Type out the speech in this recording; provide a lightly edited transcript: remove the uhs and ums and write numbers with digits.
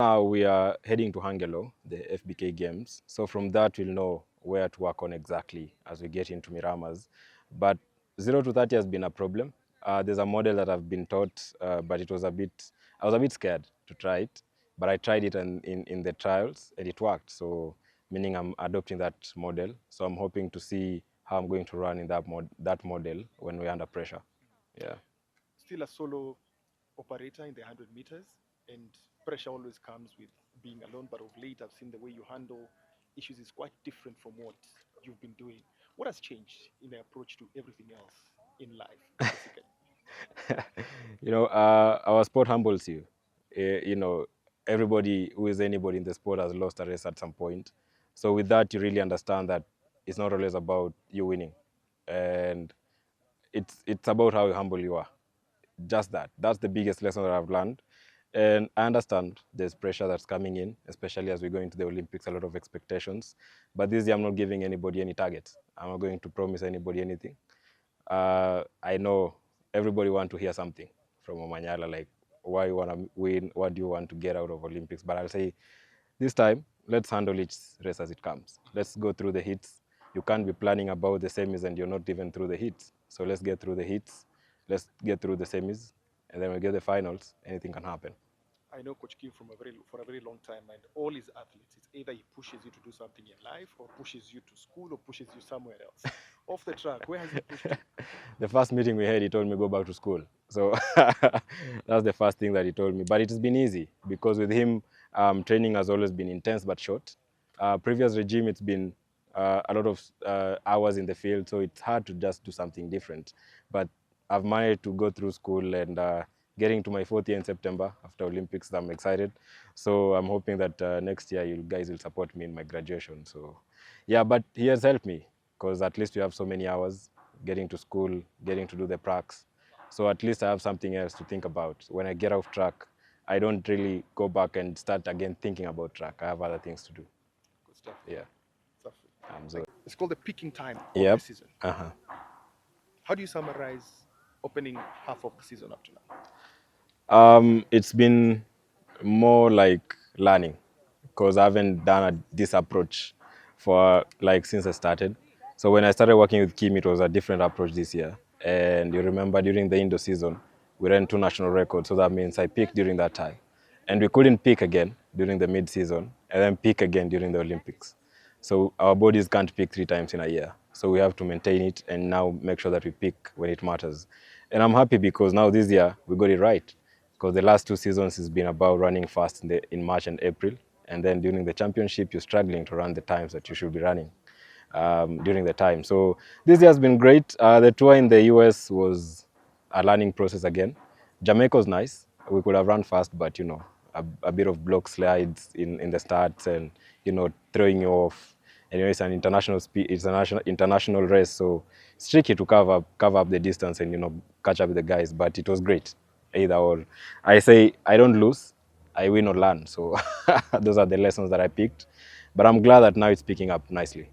now we are heading to Hangelo, the FBK games. So from that, we'll know where to work on exactly as we get into Miramas. But 0 to 30 has been a problem. There's a model that I've been taught, but I was a bit scared to try it. But I tried it in the trials and it worked. So meaning I'm adopting that model. So I'm hoping to see how I'm going to run in that model when we're under pressure. Yeah. Still a solo operator in the 100 meters, and pressure always comes with being alone. But of late, I've seen the way you handle issues is quite different from what you've been doing. What has changed in the approach to everything else in life, basically? Our sport humbles you. Everybody who is anybody in the sport has lost a race at some point. So with that, you really understand that it's not always about you winning, and it's about how humble you are. Just that. That's the biggest lesson that I've learned. And I understand there's pressure that's coming in, especially as we go into the Olympics, a lot of expectations. But this year, I'm not giving anybody any targets. I'm not going to promise anybody anything. I know everybody want to hear something from Omanyala, like why you want to win, what do you want to get out of Olympics. But I'll say this time, let's handle each race as it comes. Let's go through the hits. You can't be planning about the semis and you're not even through the hits. So let's get through the hits. Let's get through the semis, and then we get the finals. Anything can happen. I know Coach Kim for a very long time, and all his athletes, it's either he pushes you to do something in life, or pushes you to school, or pushes you somewhere else. Off the track, where has he pushed you? The first meeting we had, he told me go back to school. So that's the first thing that he told me. But it has been easy because with him, training has always been intense but short. Previous regime, it's been a lot of hours in the field, so it's hard to just do something different. But I've managed to go through school and getting to my 4th year in September after Olympics. I'm excited. So I'm hoping that next year you guys will support me in my graduation. So yeah, but he has helped me because at least we have so many hours getting to school, getting to do the pracs. So at least I have something else to think about. When I get off track, I don't really go back and start again thinking about track. I have other things to do. Good stuff. Yeah. Stuff. So, It's called the picking time of the yep. season. Uh-huh. How do you summarize opening half of the season up to now? It's been more like learning because I haven't done this approach for like since I started. So when I started working with Kim, it was a different approach this year. And you remember during the Indo season, we ran 2 national records. So that means I peaked during that time. And we couldn't peak again during the mid-season and then peak again during the Olympics. So our bodies can't peak 3 times in a year. So we have to maintain it and now make sure that we peak when it matters. And I'm happy because now this year we got it right. Because the last 2 seasons has been about running fast in March and April. And then during the championship, you're struggling to run the times that you should be running during the time. So this year has been great. The tour in the US was a learning process again. Jamaica was nice. We could have run fast, but a bit of block slides in the starts and throwing you off. And it's an international race, so it's tricky to cover up the distance and catch up with the guys. But it was great, either or. I say I don't lose, I win or learn. So those are the lessons that I picked. But I'm glad that now it's picking up nicely.